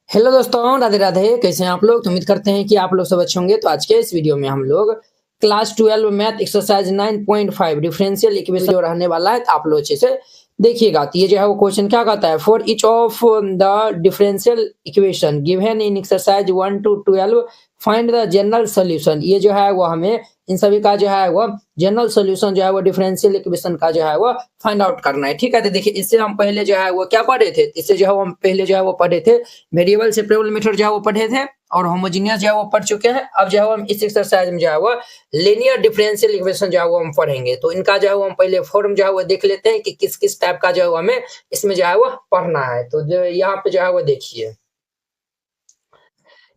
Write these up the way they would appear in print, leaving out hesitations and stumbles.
Hello दोस्तों, राधे राधे। कैसे हैं आप लोग? तो उम्मीद करते हैं कि आप लोग सब अच्छे होंगे। तो आज के इस वीडियो में हम लोग class 12 math exercise 9.5 differential equation जो रहने वाला है, तो आप लोग अच्छे से देखिएगा। तो ये जो है वो क्वेश्चन क्या कहता है, for each of the differential equation given in exercise 1 to 12 find the general solution. ये जो है वो हमें इन सभी का जो है वो जनरल सोल्यूशन जो है वो डिफरेंशियल इक्वेशन का जो है वो फाइंड आउट करना है। ठीक है, तो देखिए इससे हम पहले जो है वो क्या पढ़े थे, इससे जो है हम पहले जो है वो पढ़े थे वेरिएबल सेपरेबल मेथड जो है वो पढ़े थे और होमोजेनियस जो है वो पढ़ चुके हैं। अब जो है हम इस एक्सरसाइज में जो है वो लीनियर डिफरेंशियल इक्वेशन जो है वो हम पढ़ेंगे। तो इनका जो है वो हम पहले फॉर्म जो है वो देख लेते हैं कि किस किस टाइप का जो है वो हमें इसमें जो है वो पढ़ना है। तो जो यहाँ पे जो है वो देखिए,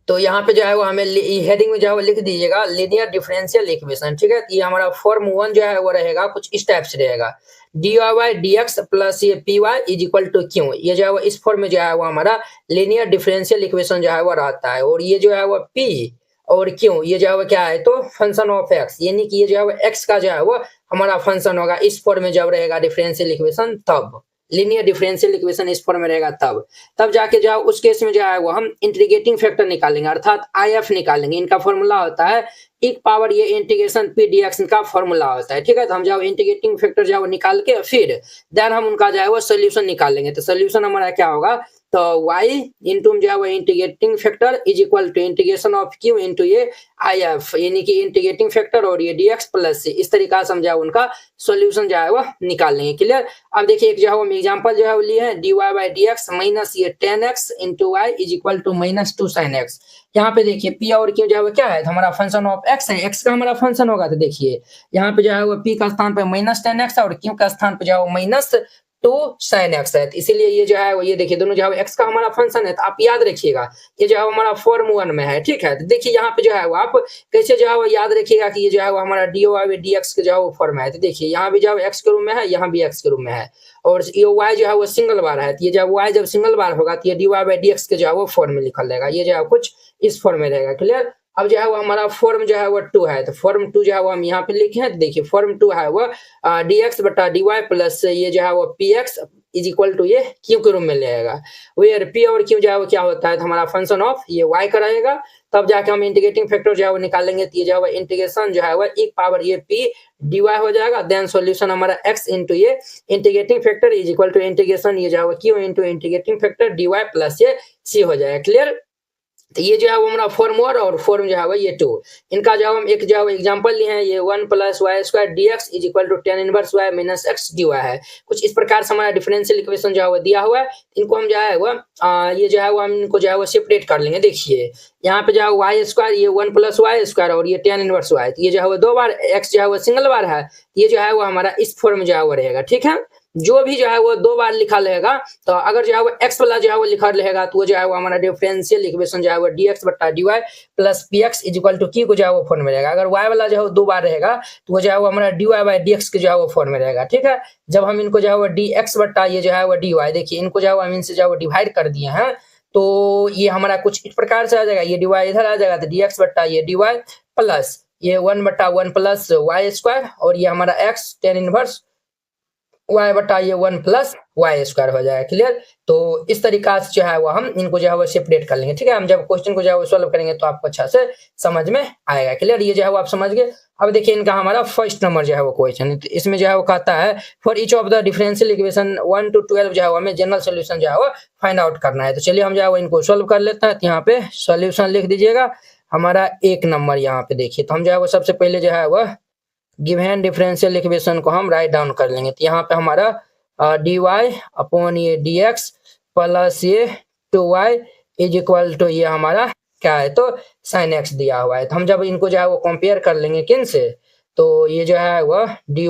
तो यहाँ पे जो है वो हमें हेडिंग में जो है वो लिख दीजिएगा लीनियर डिफरेंशियल इक्वेशन। ठीक है, तो ये हमारा फॉर्म 1 जो है वो रहेगा कुछ इस टाइप से रहेगा, D Y D X plus ये P Y is equal to Q. ये जो है वो इस फॉर्म में जो है वो हमारा लीनियर डिफरेंशियल इक्वेशन जो है वो रहता है। और ये जो है वो पी और क्यू ये जो है वो क्या है, तो फंक्शन ऑफ एक्स, यानी कि ये जो है वो एक्स का जो है वो हमारा फंक्शन होगा। इस फॉर्म में जब रहेगा डिफरेंशियल इक्वेशन, तब लीनियर डिफरेंशियल इक्वेशन इस फॉर्म में रहेगा, तब जाके जो है उस केस में जो है वो हम इंटीग्रेटिंग फैक्टर निकालेंगे, अर्थात आई एफ निकालेंगे। इनका फॉर्मूला होता है एक पावर ये इंटीग्रेशन पी डी एक्स, इनका फॉर्मूला होता है। ठीक है, तो हम जो इंटीग्रेटिंग फैक्टर जो है वो निकाल के फिर देन हम उनका जो है वो सोल्यूशन निकालेंगे। तो सोल्यूशन हमारा क्या होगा, तो y इंटू जो है वो integrating factor is equal to integration of q into ये आई एफ, यानी कि इंटीग्रेटिंग फैक्टर और ये dx प्लस c। इस तरीका से हम जो है उनका सोल्यूशन जो है वो निकाल लेंगे। क्लियर। अब देखिए एक जो है हम एग्जांपल जो है वो लिए हैं, dy बाई dx माइनस ये 10x into y is equal to minus 2 sin x। यहाँ पे देखिए p और q जो है वो क्या है, तो हमारा फंक्शन ऑफ x है, x का हमारा फंक्शन होगा। तो देखिए यहाँ पे जो है वो p का स्थान पे माइनस 10x और q का स्थान पे जो है वो माइनस 2 sin x है। इसीलिए ये जो है वो ये देखिए दोनों जो है x का हमारा फंक्शन है। तो आप याद रखिएगा ये जो है हमारा फॉर्म 1 में है। ठीक है, तो देखिए यहाँ पे जो है वो आप कैसे जो है वो याद रखिएगा कि ये जो है वो हमारा डी वाई डी एक्स का जो है वो फॉर्म है। तो देखिए यहाँ भी जो है x के रूप में है, यहाँ भी x के रूप में है, और ये y जो है वो सिंगल बार है। तो ये जब y जब सिंगल बार होगा तो ये डी वाई डी एक्स के जो है वो फॉर्म में लिखा रहेगा। ये जो है कुछ इस फॉर्म में रहेगा। क्लियर। अब जो है वो हमारा फॉर्म जो है वो 2 है, तो फॉर्म 2 जो है वो हम यहाँ पे लिखे हैं। देखिए फॉर्म 2 है वो dx बटा dy प्लस ये जो है वो px इज इक्वल टू ये क्यू के रूप में लेगा। वेयर पी और क्यू जो है वो क्या होता है, तो हमारा फंक्शन ऑफ ये y का रहेगा। तब जाके हम इंटीग्रेटिंग फैक्टर जो है वो निकालेंगे। तो ये जो है वो इंटीग्रेशन जो है वो एक पावर ये p dy हो जाएगा। देन सॉल्यूशन हमारा x इंटू ये integrating factor is equal to integration ये जो है वो q into integrating factor dy plus ये c हो जाएगा। क्लियर। तो ये जो है वो हमारा फॉर्म 1 और फॉर्म जो है वो ये 2, इनका जो हम एक जो है एग्जांपल लिए हैं, ये 1 plus Y square D X is equal to tan inverse Y minus X D Y है। कुछ इस प्रकार से हमारा डिफरेंशियल इक्वेशन जो है वो दिया हुआ है। इनको हम जो है वो ये जो है वो हम इनको जो है वो सेपरेट कर लेंगे। देखिए यहाँ पे जो है वाई स्क्वायर ये 1 प्लस वाई स्क्वायर और ये टेन इनवर्स वाई, ये जो है वो 2 बार, एक्स जो है वो सिंगल बार है, ये जो है वो हमारा इस फॉर्म जो है वो रहेगा। ठीक है, जो भी जो है वो 2 बार लिखा रहेगा, तो अगर जो है वो x वाला जो है वो लिखा रहेगा तो वो जो है वो हमारा डिफरेंशियल इक्वेशन जो है वो dx बटा dy plus px is equal to q को जो है वो फॉर्म में रहेगा। अगर y वाला जो है वो 2 बार रहेगा तो वो जो है वो हमारा dy बाई dx के जो है वो फॉर्म में रहेगा। ठीक है, जब हम इनको जो है वो dx बटा ये जो है वो dy, देखिए इनको जो है वो हम इनसे जो है वो डिवाइड कर दिए हैं, तो ये हमारा कुछ इस प्रकार से आ जाएगा। ये dy इधर आ जाएगा, तो dx बटा ये dy प्लस ये 1 बटा 1 प्लस वाई स्क्वायर और ये हमारा x टेन इनवर्स y बटा ये 1 प्लस वाई स्क्वायर हो जाएगा। क्लियर। तो इस तरीका से जो है वो हम इनको जो है वो सेपरेट कर लेंगे। ठीक है, हम जब क्वेश्चन को जो है वो सॉल्व करेंगे तो आपको अच्छा से समझ में आएगा। क्लियर, ये जो है वो आप समझ गए। अब देखिए इनका हमारा फर्स्ट नंबर जो है वो क्वेश्चन, तो इसमें जो है वो कहता है for each of the differential equation 1 to 12 जो है वो हमें जनरल सोल्यूशन जो है वो फाइंड आउट करना है। तो चलिए हम जो है वो इनको सॉल्व कर लेते हैं। तो यहाँ पे सोल्यूशन लिख दीजिएगा हमारा 1 नंबर। यहाँ पे देखिए तो हम जो है वो सबसे पहले जो है वो गिवन डिफरेंशियल इक्वेशन को हम राइट डाउन कर लेंगे। तो यहाँ पे हमारा dy अपॉन ये dx प्लस ये 2y इज इक्वल टू ये हमारा क्या है, तो sin x दिया हुआ है। तो हम जब इनको जो है वो कंपेयर कर लेंगे किन से, तो ये जो है वो dy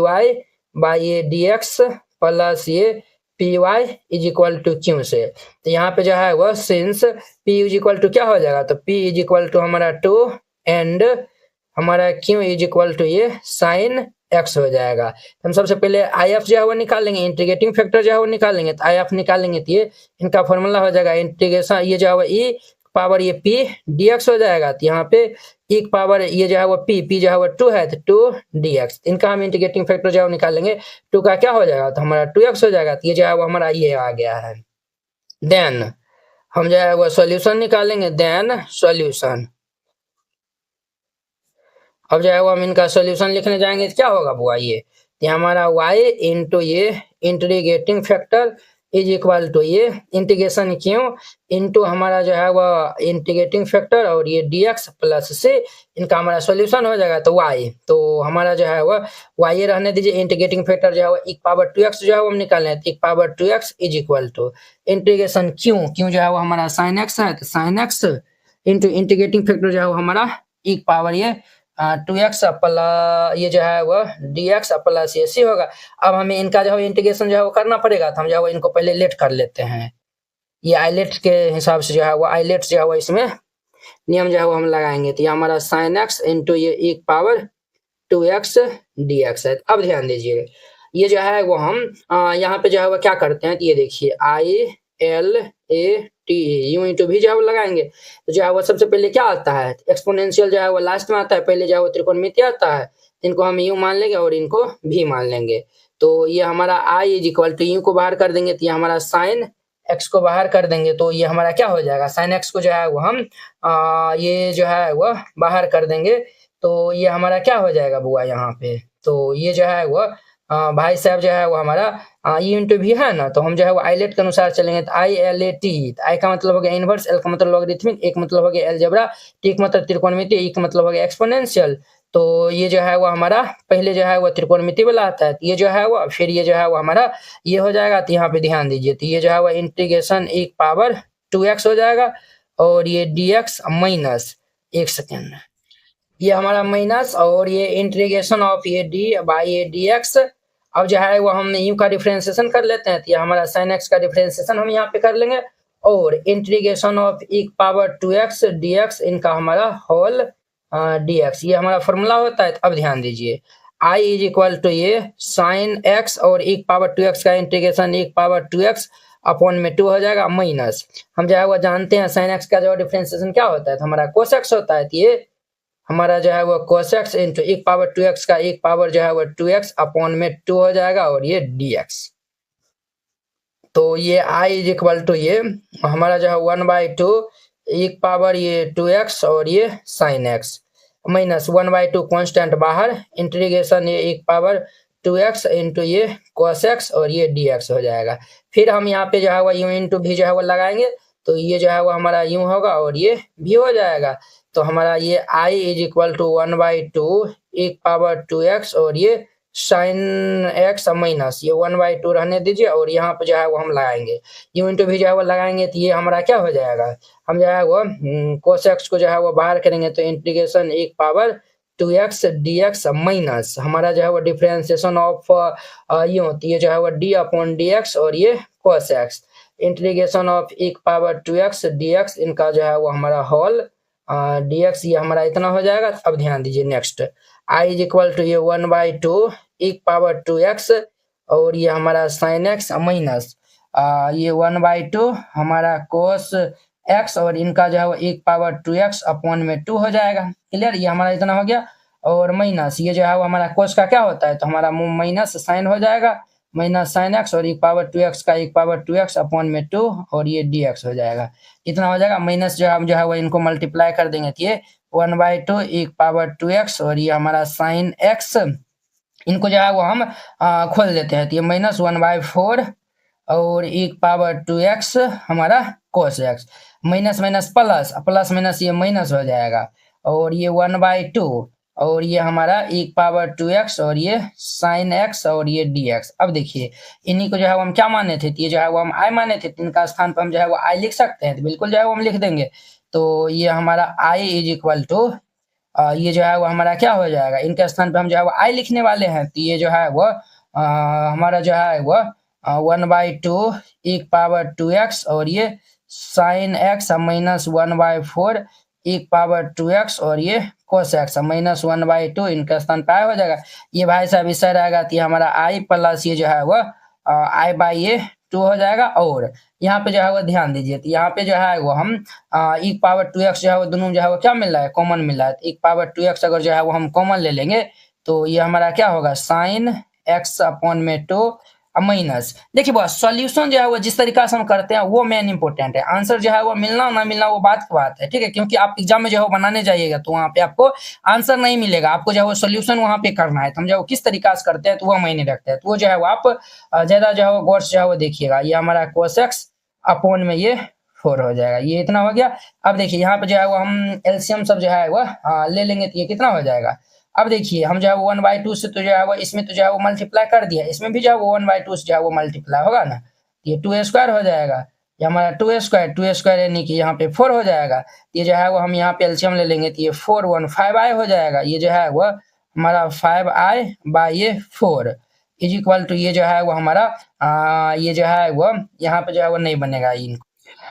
बाई ये dx प्लस ये py is equal to q से। तो यहाँ पे जो है वो since p is equal to क्या हो जाएगा, तो p इज इक्वल टू हमारा 2 एंड हमारा q इज इक्वल टू ये साइन x हो जाएगा। हम सबसे पहले आई एफ जो है वो निकालेंगे, इंटीग्रेटिंग फैक्टर जो है वो निकालेंगे। तो आई एफ निकालेंगे तो ये इनका फॉर्मूला हो जाएगा इंटीग्रेशन ये जो है वो e पावर ये p dx हो जाएगा। तो यहाँ पे एक पावर ये जो है वो p जो है वो 2 है, तो 2 dx, इनका हम इंटीग्रेटिंग फैक्टर जो है वो निकालेंगे। 2 का क्या हो जाएगा, तो हमारा 2x हो जाएगा। तो ये जो है वो हमारा ये आ गया है। देन हम जो है वो सॉल्यूशन निकालेंगे, देन सॉल्यूशन। अब जो है वो हम इनका सॉल्यूशन लिखने जाएंगे तो क्या होगा बुआ, ये हमारा y इंटू ये integrating factor is equal to ये इंटीग्रेशन क्यों इंटू हमारा जो है वो इंटीग्रेटिंग फैक्टर और ये dx प्लस से इनका हमारा सॉल्यूशन हो जाएगा तो y, तो हमारा जो है वो y रहने दीजिए, इंटीग्रेटिंग फैक्टर जो है वो एक पावर 2x जो है वो हम निकाल लें, एक power 2x is equal to integration Q जो है वो हमारा sin x है, तो sin x into integrating factor जो है वो हमारा एक पावर ये 2x प्लस ये जो है वो dx प्लस ये c होगा। अब हमें इनका जो है इंटीग्रेशन जो है वो करना पड़ेगा, तो हम जो है वो इनको पहले लेट कर लेते हैं। ये आइलेट के हिसाब से जो है वो आइलेट जो है वो इसमें नियम जो है वो हम लगाएंगे, तो ये हमारा साइन एक्स इंटू ये एक पावर 2x dx है। अब ध्यान दीजिए, ये जो है वो हम यहाँ पे जो है वो क्या करते हैं, तो ये देखिए I L A T U into भी जो है वो लगाएंगे, तो जो है वो सबसे पहले क्या आता है, एक्सपोनेंशियल जो है वो लास्ट में आता है, पहले जो है वो त्रिकोणमिति आता है, इनको हम यू मान लेंगे और इनको भी मान लेंगे। तो ये हमारा I is equal to you को बाहर कर देंगे, तो ये हमारा साइन एक्स को बाहर कर देंगे, तो ये हमारा क्या हो जाएगा, साइन एक्स को जो है वो हम ये जो है वो बाहर कर देंगे, तो ये हमारा क्या हो जाएगा बुआ यहाँ पे, तो ये जो है वो भाई साहब जो है वो हमारा ई इंटू भी है ना, तो हम जो है वो आइलेट के अनुसार चलेंगे, तो आई एल ए टी, आई का मतलब हो गया इनवर्स, एल का मतलब लॉगरिथमिक, एक मतलब हो गया अलजेब्रा, टी का मतलब त्रिकोणमिति, ई का मतलब हो गया एक्सपोनेंशियल। तो ये जो है वो हमारा पहले जो है वो त्रिकोणमिति वाला आता है, ये जो है वो फिर ये जो है वो हमारा ये हो जाएगा, तो यहाँ पे ध्यान दीजिए, तो ये जो है वो इंटीग्रेशन एक पावर 2x हो जाएगा और ये dx माइनस, एक सेकेंड, ये हमारा माइनस और ये इंटीग्रेशन ऑफ ये डी बाई ये dx। अब जो है वो हम यू का डिफरेंशिएशन कर लेते हैं, तो ये हमारा sin x का डिफरेंशिएशन हम यहाँ पे कर लेंगे और इंटीग्रेशन ऑफ एक पावर 2x dx इनका हमारा होल dx, ये हमारा फॉर्मूला होता है। तो अब ध्यान दीजिए, i इज इक्वल टू ये sin x और एक पावर 2x का इंटीग्रेशन एक पावर 2x अपॉन में 2 हो जाएगा माइनस, हम जो है वो जानते हैं sin x का जो डिफरेंशिएशन क्या होता है, तो हमारा cos x होता है, तो ये हमारा जो है वो cos x इंटू एक पावर 2x का एक पावर जो है वो 2x अपॉन में 2 हो जाएगा और ये dx। तो ये i इज इक्वल टू ये हमारा जो है 1/2 एक पावर ये 2x और ये sin x माइनस 1/2 कांस्टेंट बाहर, इंटीग्रेशन ये एक पावर 2x इंटू ये cos x और ये dx हो जाएगा। फिर हम यहाँ पे जो है वो u इंटू भी जो है वो लगाएंगे, तो ये जो है वो हमारा u होगा और ये भी हो जाएगा, तो हमारा ये i इज इक्वल टू 1/2 एक पावर 2x और ये साइन x माइनस ये 1/2 रहने दीजिए और यहाँ पे जो है वो हम लगाएंगे u इंटू भी जो है वो लगाएंगे, तो ये हमारा क्या हो जाएगा, हम जो है वो cos x को जो है वो बाहर करेंगे, तो इंटीग्रेशन एक पावर 2x dx माइनस हमारा जो है वो डिफरेंशिएशन ऑफ यू होती है जो है वो d अपॉन dx और ये cos x इंटीग्रेशन ऑफ एक पावर 2x dx इनका जो है वो हमारा होल dx, ये हमारा इतना हो जाएगा। अब ध्यान दीजिए next, i is equal to ये 1/2 एक पावर 2x और ये हमारा sin x माइनस ये 1/2 हमारा cos x और इनका जो है वो एक पावर 2x अपॉन में 2 हो जाएगा, क्लियर, ये हमारा इतना हो गया और माइनस ये जो है वो हमारा cos का क्या होता है, तो हमारा माइनस साइन हो जाएगा, माइनस साइन x और एक पावर 2x का एक पावर 2x अपॉन में 2 और ये dx हो जाएगा, इतना हो जाएगा, माइनस जो हम जो है वो इनको मल्टीप्लाई कर देंगे, तो ये 1/2 एक पावर 2x और ये हमारा साइन x इनको जो है वो हम खोल देते हैं, तो ये माइनस 1/4 और एक पावर 2x हमारा cos x minus minus plus plus minus ये माइनस हो जाएगा और ये 1/2 और ये हमारा एक पावर 2x और ये sin x और ये dx। अब देखिए इन्हीं को जो है वो हम क्या माने थे, तो ये जो है वो हम i माने थे, तो इनका स्थान पर हम जो है वो i लिख सकते हैं, तो बिल्कुल जो है वो हम लिख देंगे, तो ये हमारा i इज इक्वल टू ये जो है वो हमारा क्या हो जाएगा, इनके स्थान पे हम जो है वो i लिखने वाले हैं, तो ये जो है वो हमारा जो है वो 1/2 एक पावर 2x और ये sin x माइनस 1/4 एक पावर 2x और ये cos x माइनस 1/2 इनका स्थान पे हो जाएगा, ये भाई साहब इस साइड आएगा, तो हमारा i प्लस ये जो है वो i बाई ये 2 हो जाएगा और यहाँ पे जो है वो ध्यान दीजिए, तो यहाँ पे जो है वो हम एक पावर 2x जो है वो दोनों जो है वो क्या मिल रहा है, कॉमन मिल रहा है, तो एक पावर 2x अगर जो है वो हम कॉमन ले लेंगे, तो ये हमारा क्या होगा साइन x अपॉन में 2 माइनस। देखिए बॉस, सॉल्यूशन जो है वो जिस तरीका से हम करते हैं वो मेन इंपॉर्टेंट है। आंसर जो है वो मिलना ना मिलना वो बात की बात है, ठीक है, क्योंकि आप एग्जाम में जो है वो बनाने जाइएगा तो वहाँ पे आपको आंसर नहीं मिलेगा, आपको जो है वो सोल्यूशन वहाँ पे करना है। तो हम जो किस तरीका से करते हैं तो वो मायने रखते हैं। तो वो जो है वो आप ज्यादा जो है वो गौर से जो है वो देखिएगा। ये हमारा cos x अपॉन में ये 4 हो जाएगा, ये इतना हो गया। अब देखिए यहाँ पे जो है वो हम एलसीएम सब जो है वो ले लेंगे तो ये कितना हो जाएगा। अब देखिए हम जो है 1/2 से तो जो है वो इसमें तो जो है वो मल्टीप्लाई कर दिया, इसमें भी जो है वो 1/2 से जो है वो मल्टीप्लाई होगा ना, ये 2 स्क्वायर हो जाएगा। ये हमारा 2 स्क्वायर यानी कि यहाँ पे 4 हो जाएगा। ये जो है वो हम यहाँ पे एलसीएम ले लेंगे तो ये 4 1 5i हो जाएगा। ये जो है वो हमारा 5i बाय ये 4 इज इक्वल टू ये जो है वो हमारा ये जो है वो यहाँ पे जो है वो नहीं बनेगा।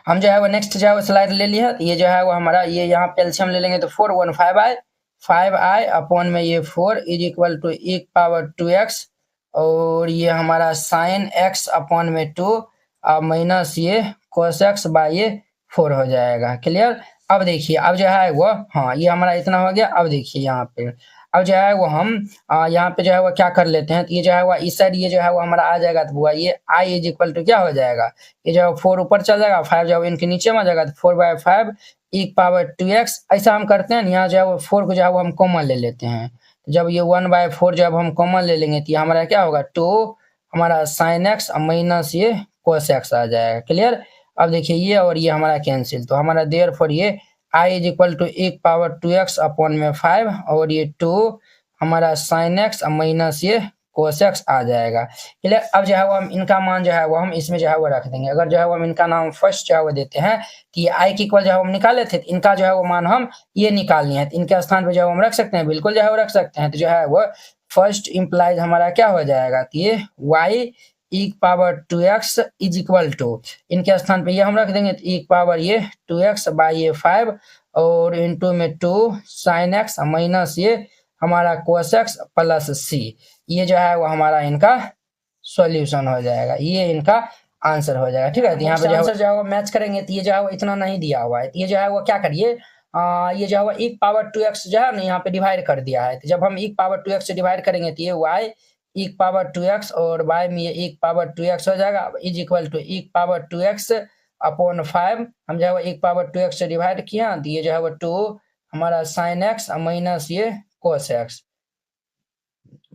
हम जो है वो नेक्स्ट जो है वो स्लाइड ले लिया, ये जो है वो हमारा ये यहाँ पे एलसीएम ले लेंगे तो 4 1 5i अपॉन में ये 4 इज इक्वल टू एक पावर 2x और ये हमारा साइन x अपॉन में 2 माइनस ये cos x बाय ये 4 हो जाएगा। क्लियर। अब देखिए अब जो है वो हाँ ये हमारा इतना हो गया। अब देखिए यहाँ पे अब जो है वो हम यहाँ पे जो है वो क्या कर लेते हैं तो ये जो है वो इस साइड ये जो है वो हमारा आ जाएगा तो हुआ ये i इज इक्वल टू क्या हो जाएगा, ये जो है 4 ऊपर चल जाएगा, 5 जो है इनके नीचे में आ जाएगा तो 4/5 एक पावर 2x। ऐसा हम करते हैं यहाँ जो है वो 4 को जो है वो हम कॉमन ले लेते हैं। जब ये 1/4 जब हम कॉमन ले लेंगे तो ये हमारा क्या होगा 2 हमारा साइन x माइनस ये cos x आ जाएगा। क्लियर। अब देखिए ये और ये हमारा कैंसिल, तो हमारा देयरफॉर ये i इज इक्वल टू एक पावर 2x अपॉन में 5 और ये 2 हमारा साइन x माइनस ये cos x आ जाएगा। क्लियर। अब जो है वो हम इनका मान जो है वो हम इसमें जो है वो रख देंगे। अगर जो है वो हम इनका नाम फर्स्ट जो है वो देते हैं कि ये i की इक्वल जो है हम निकाले थे, इनका जो है वो मान हम ये निकालनी है, तो इनके स्थान पे जो है हम रख सकते हैं, बिल्कुल जो है वो रख सकते हैं। तो जो है वो फर्स्ट इम्प्लाइज हमारा क्या हो जाएगा तो ये y एक power 2x is equal to इनके स्थान पे ये हम रख देंगे तो एक पावर ये 2x बाय ये 5 और इंटू में 2 साइन x माइनस ये हमारा cos x प्लस c। ये जो है वो हमारा इनका सॉल्यूशन हो जाएगा, ये इनका आंसर हो जाएगा। ठीक है। तो यहाँ पे आंसर जो है वो मैच करेंगे तो ये जो है वो इतना नहीं दिया हुआ है, तो ये जो है वो क्या करिए ये जो है वो एक पावर 2x जो है ना यहाँ पे डिवाइड कर दिया है। तो जब हम एक पावर 2x से डिवाइड करेंगे तो ये y एक पावर 2x और y में ये एक पावर 2x हो जाएगा इज इक्वल टू एक पावर 2x अपॉन 5। हम जो है वो एक पावर 2x से डिवाइड किया तो ये जो है वो 2 हमारा साइन x माइनस ये cos x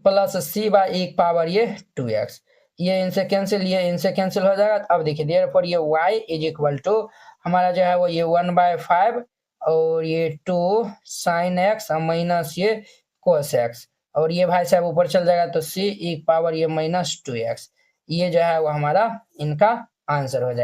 plus c by एक पावर ये 2x। ये इनसे कैंसिल, ये इनसे कैंसिल हो जाएगा। अब देखिए देयरफॉर ये y इज इक्वल टू हमारा जो है वो ये 1/5 और ये 2 साइन x माइनस ये cos x और ये भाई साहब ऊपर चल जाएगा तो c एक पावर ये माइनस 2x। ये जो है वो हमारा इनका आंसर हो जाएगा।